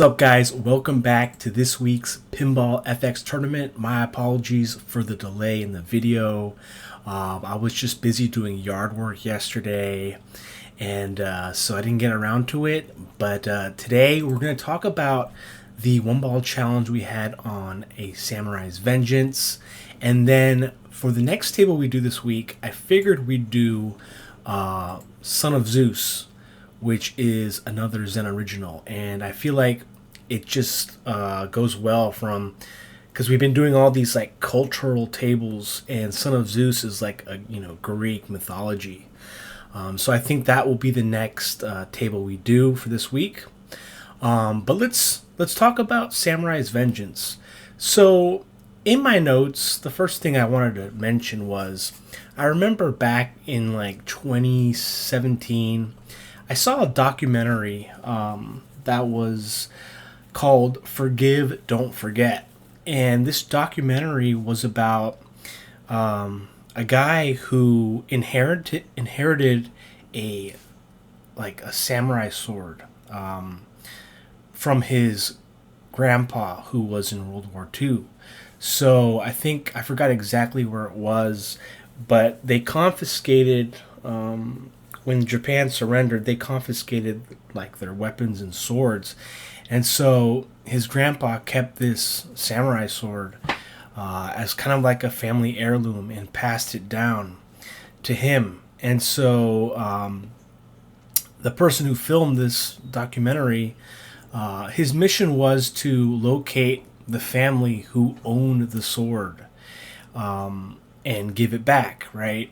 What's up, guys? Welcome back to this week's Pinball FX tournament. My apologies for the delay in the video. I was just busy doing yard work yesterday, and so I didn't get around to it. But today we're going to talk about the one ball challenge we had on a Samurai's Vengeance. And then for the next table we do this week, I figured we'd do Son of Zeus, which is another Zen original, and I feel like it just goes well from, because we've been doing all these like cultural tables, and Son of Zeus is like a Greek mythology. So I think that will be the next table we do for this week. But let's talk about Samurai's Vengeance. So in my notes, the first thing I wanted to mention was I remember back in like 2017. I saw a documentary that was called Forgive, Don't Forget. And this documentary was about a guy who inherited a samurai sword from his grandpa, who was in World War II. So I forgot exactly where it was, but they confiscated when Japan surrendered, they confiscated like their weapons and swords. And so his grandpa kept this samurai sword as kind of like a family heirloom and passed it down to him. And so the person who filmed this documentary, his mission was to locate the family who owned the sword and give it back, right?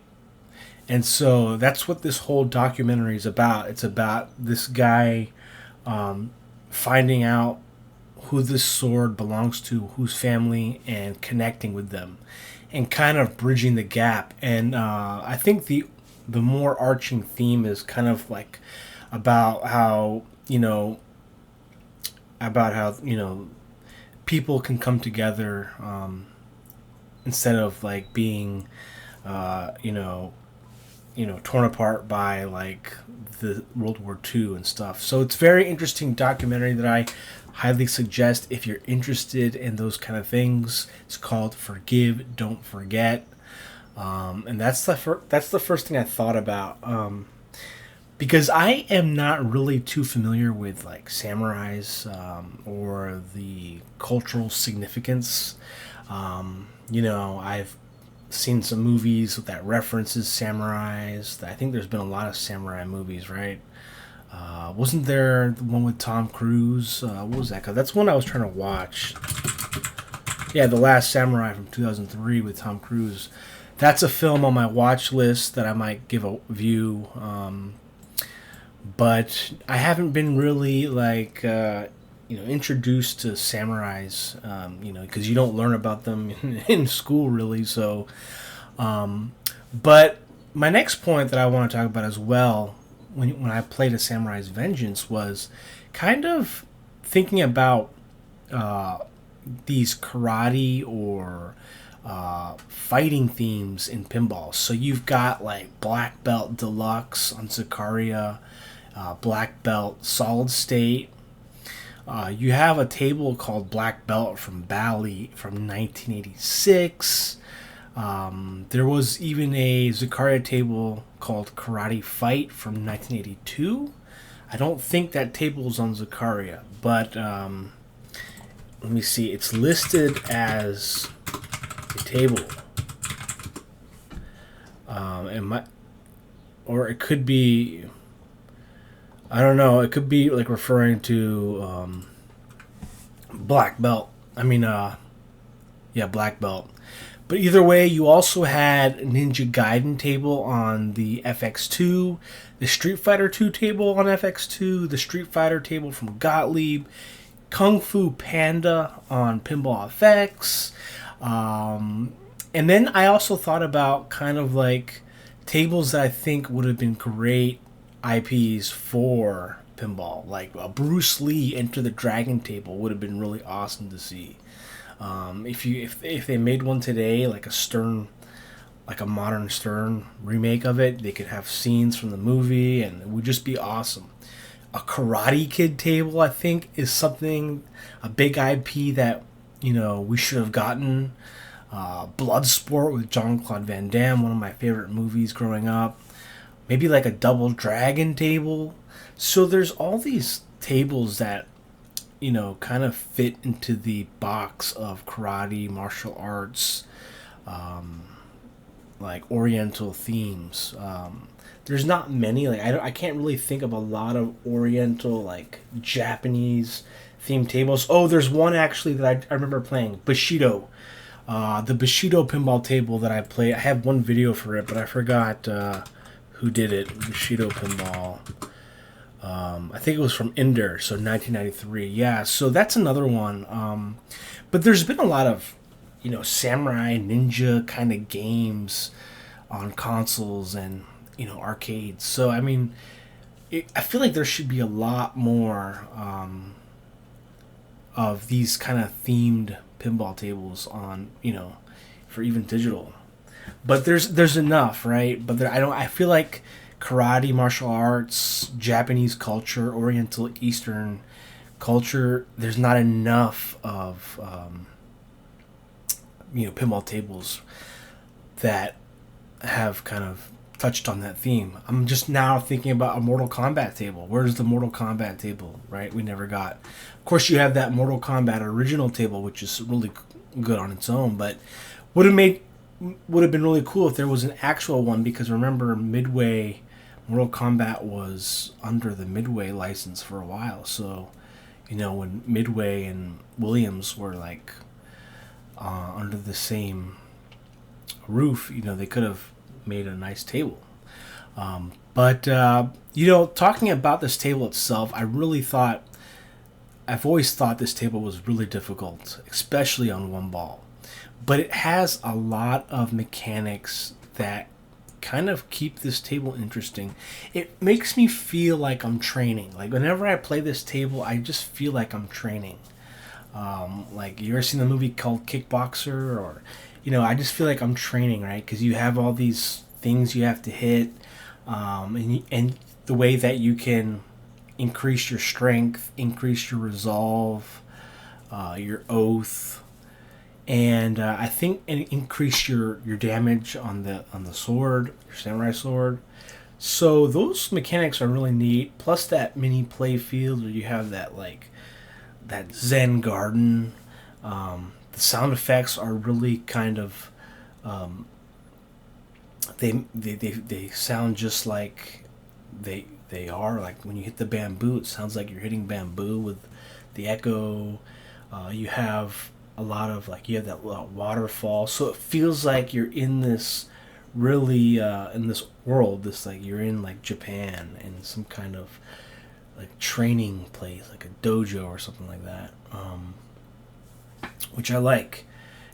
And so that's what this whole documentary is about. It's about this guy finding out who this sword belongs to, whose family, and connecting with them, and kind of bridging the gap. And I think the more arching theme is kind of like about how people can come together instead of like being torn apart by like the World War II and stuff. So it's a very interesting documentary that I highly suggest if you're interested in those kind of things. It's called Forgive, Don't Forget. And that's the first thing I thought about. Because I am not really too familiar with like samurais or the cultural significance. I've seen some movies that references samurais. I think there's been a lot of samurai movies, right? Wasn't there the one with Tom Cruise? What was that? 'Cause that's one I was trying to watch. Yeah, The Last Samurai from 2003 with Tom Cruise. That's a film on my watch list that I might give a view. But I haven't been really like introduced to samurais, because you don't learn about them in school really. So, but my next point that I want to talk about as well, when I played a Samurai's Vengeance, was kind of thinking about these karate or fighting themes in pinball. So you've got like Black Belt Deluxe on Zakaria, Black Belt Solid State. You have a table called Black Belt from Bali from 1986. There was even a Zakaria table called Karate Fight from 1982. I don't think that table is on Zakaria, but let me see. It's listed as a table. Or it could be, I don't know. It could be like referring to Black Belt. Black Belt. But either way, you also had Ninja Gaiden table on the FX2, the Street Fighter 2 table on FX2, the Street Fighter table from Gottlieb, Kung Fu Panda on Pinball FX. And then I also thought about kind of like tables that I think would have been great IPs for pinball, like Bruce Lee Enter the Dragon table would have been really awesome to see. If they made one today, like a modern Stern remake of it, they could have scenes from the movie, and it would just be awesome. A Karate Kid table, I think, is something, a big IP that, we should have gotten. Bloodsport with Jean-Claude Van Damme, one of my favorite movies growing up. Maybe like a Double Dragon table. So there's all these tables that, kind of fit into the box of karate, martial arts, like oriental themes. There's not many. Like I can't really think of a lot of oriental, like Japanese themed tables. Oh, there's one actually that I remember playing, Bushido. The Bushido pinball table that I play. I have one video for it, but I forgot who did it. Bushido pinball. I think it was from Ender, so 1993. Yeah, so that's another one. But there's been a lot of, samurai ninja kind of games on consoles and, arcades. So, I mean, I feel like there should be a lot more of these kind of themed pinball tables on, for even digital. But there's enough, right? But I feel like karate, martial arts, Japanese culture, Oriental, Eastern culture, there's not enough of pinball tables that have kind of touched on that theme. I'm just now thinking about a Mortal Kombat table. Where's the Mortal Kombat table, right? We never got. Of course, you have that Mortal Kombat original table, which is really good on its own, but would have been really cool if there was an actual one, because remember, Midway, Mortal Kombat was under the Midway license for a while. So, when Midway and Williams were like under the same roof, they could have made a nice table. But talking about this table itself, I've always thought this table was really difficult, especially on one ball. But it has a lot of mechanics that kind of keep this table interesting. It makes me feel like I'm training. Like whenever I play this table, I just feel like I'm training. Like you ever seen the movie called Kickboxer, or I just feel like I'm training, right? Because you have all these things you have to hit, and the way that you can increase your strength, increase your resolve, your oath, and I think increase your damage on the sword, your samurai sword. So those mechanics are really neat. Plus that mini play field where you have that that Zen garden. The sound effects are really kind of they sound just like they are. Like when you hit the bamboo, it sounds like you're hitting bamboo with the echo. You have a lot of you have that waterfall, so it feels like you're in this really in this world. This you're in Japan, in some kind of training place, like a dojo or something like that, which I like.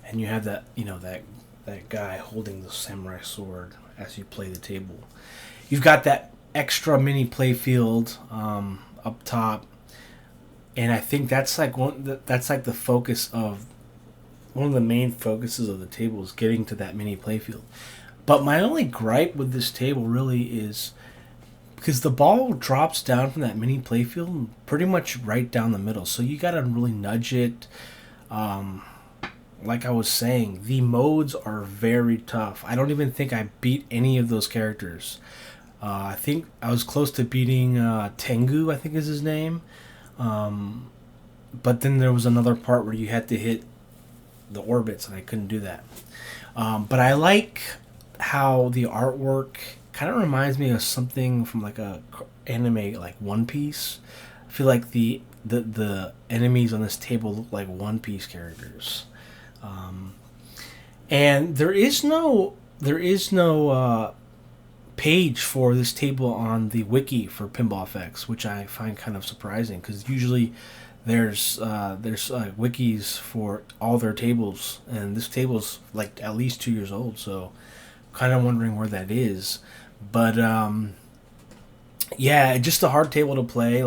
And you have that that guy holding the samurai sword as you play the table. You've got that extra mini playfield up top, and I think that's the focus of one of the main focuses of the table, is getting to that mini playfield. But my only gripe with this table really is because the ball drops down from that mini playfield pretty much right down the middle, so you gotta really nudge it. Like I was saying, the modes are very tough. I don't even think I beat any of those characters. I think I was close to beating Tengu, I think is his name. But then there was another part where you had to hit the orbits, and I couldn't do that. But I like how the artwork kind of reminds me of something from a anime like One Piece. I feel like the enemies on this table look like One Piece characters. And there is no page for this table on the wiki for Pinball FX, which I find kind of surprising, because usually there's wikis for all their tables, and this table's at least 2 years old, so kind of wondering where that is. But yeah, just a hard table to play,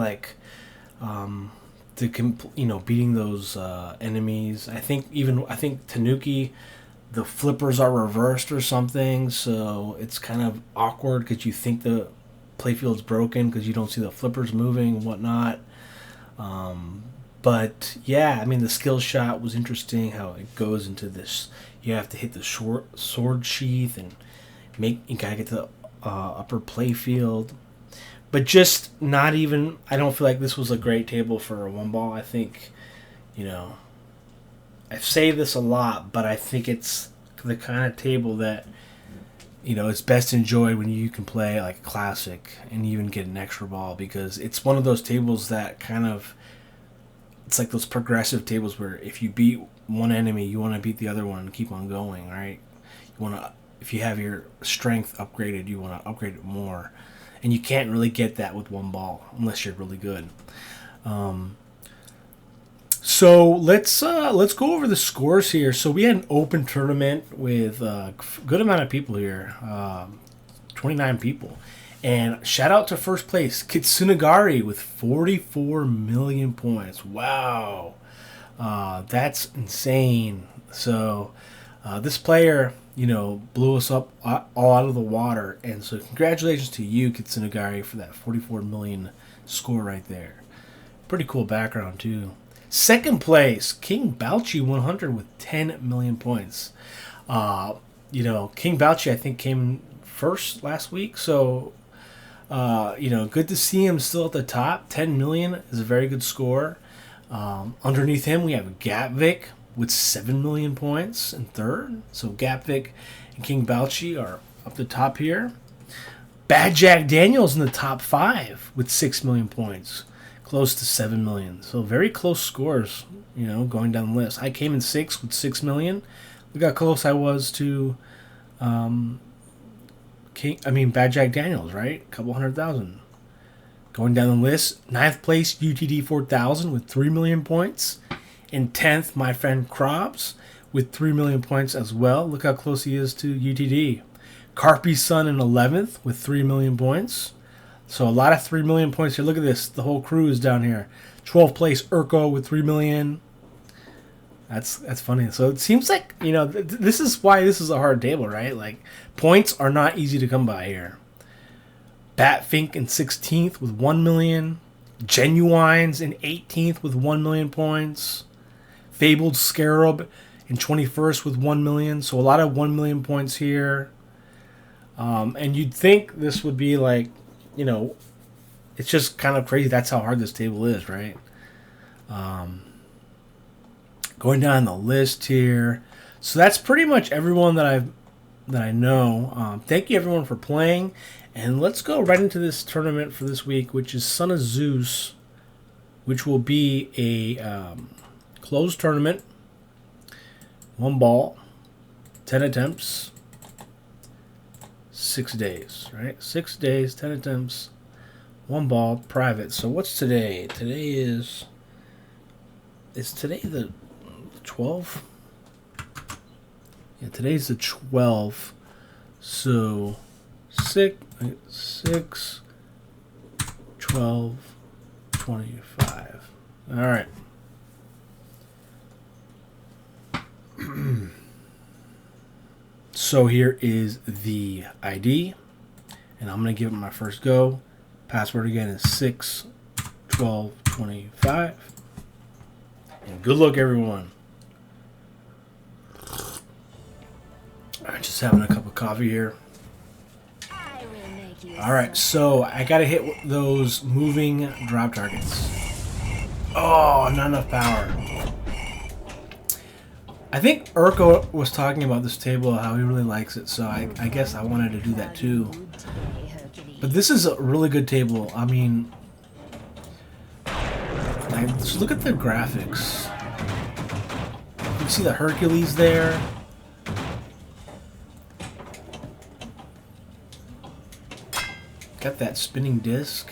beating those enemies. I think Tanuki, the flippers are reversed or something, so it's kind of awkward because you think the playfield's broken because you don't see the flippers moving and whatnot. But yeah, I mean, the skill shot was interesting. How it goes into this, you have to hit the short sword sheath and you gotta get to the upper playfield. But just not even. I don't feel like this was a great table for a one ball. I think, I say this a lot, but I think it's the kind of table that, it's best enjoyed when you can play like a classic and even get an extra ball, because it's one of those tables that kind of, it's like those progressive tables where if you beat one enemy, you want to beat the other one and keep on going, right? You want to, if you have your strength upgraded, you want to upgrade it more. And you can't really get that with one ball unless you're really good. So let's go over the scores here. So we had an open tournament with a good amount of people here, 29 people. And shout out to first place, Kitsunagari with 44 million points. Wow. That's insane. So this player, blew us up all out of the water. And so congratulations to you, Kitsunagari, for that 44 million score right there. Pretty cool background, too. Second place, King Balchi 100 with 10 million points. King Balchi, I think, came first last week. So, good to see him still at the top. 10 million is a very good score. Underneath him, we have Gapvik with 7 million points in third. So Gapvik and King Balchi are up the top here. Bad Jack Daniels in the top 5 with 6 million points. Close to 7 million. So very close scores, going down the list. I came in 6th with 6 million. Look how close I was to Bad Jack Daniels, right? A couple 100,000. Going down the list, 9th place, UTD 4000 with 3 million points. In 10th, my friend Krobs with 3 million points as well. Look how close he is to UTD. Carpy's son in 11th with 3 million points. So a lot of 3 million points here. Look at this. The whole crew is down here. 12th place, Urko with 3 million. That's funny. So it seems like, this is why this is a hard table, right? Like, points are not easy to come by here. Batfink in 16th with 1 million. Genuines in 18th with 1 million points. Fabled Scarab in 21st with 1 million. So a lot of 1 million points here. And you'd think this would be like, it's just kind of crazy. That's how hard this table is, right? Going down the list here. So that's pretty much everyone that I know. Thank you everyone for playing. And let's go right into this tournament for this week, which is Son of Zeus, which will be a closed tournament. 1 ball, 10 attempts, 6 days, right? 6 days, 10 attempts, 1 ball, private. So what's today? Today is today the 12th? Yeah, today's the 12th. So 6, 12, 25. All right. So here is the ID, and I'm going to give it my first go. Password again is 6, 12, 25. And good luck, everyone. I'm just having a cup of coffee here. Alright, so I got to hit those moving drop targets. Oh, not enough power. I think Urko was talking about this table, how he really likes it, so I guess I wanted to do that too. But this is a really good table. I mean, just look at the graphics. You can see the Hercules there. Got that spinning disc.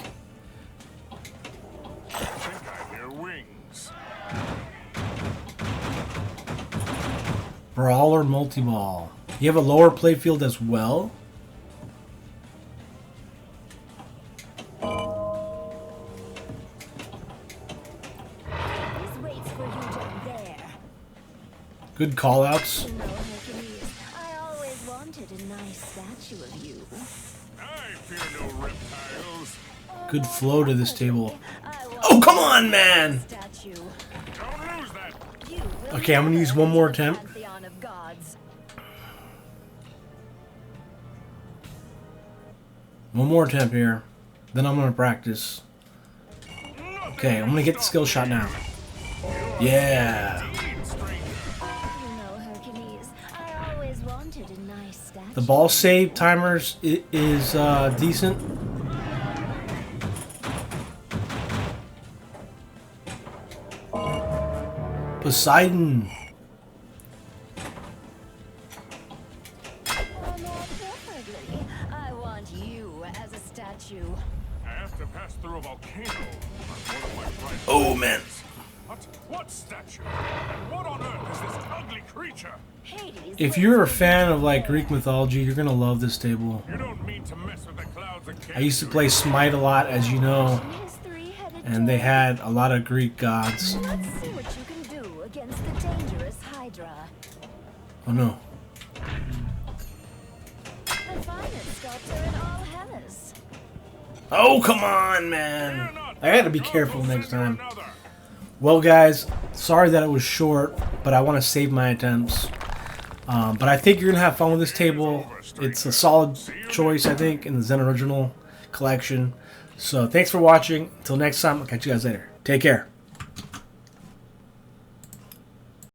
Brawler multi-ball. You have a lower playfield as well. Good call-outs. wanted a nice statue of you. I fear no reptiles. Good flow to this table. I want Oh, come on, man! statue. Don't lose that. You will Okay, I'm gonna use one more attempt. pantheon of gods. One more attempt here. Then I'm gonna practice. Okay, I'm gonna get the skill shot now. Yeah. You know, Hercules, I always wanted a nice statue. The ball save timers is decent. Poseidon. Oh, more perfectly. I want you as a statue. I have to pass through a volcano. One of my bright Oh, man. What statue? What on earth is this ugly creature? Hades. If you're a fan of like Greek mythology, you're gonna love this table. You don't mean to mess with the clouds again. I used to play Smite a lot, as you know, His three-headed and they dog. had a lot of Greek gods. Let's see what you can do against the dangerous Hydra. Oh no. The finest sculptor in all Hellas. Oh, come on, man. I gotta be careful next time. Well, guys, sorry that it was short, but I want to save my attempts. But I think you're going to have fun with this table. It's a solid choice, I think, in the Zen Original collection. So thanks for watching. Until next time, I'll catch you guys later. Take care.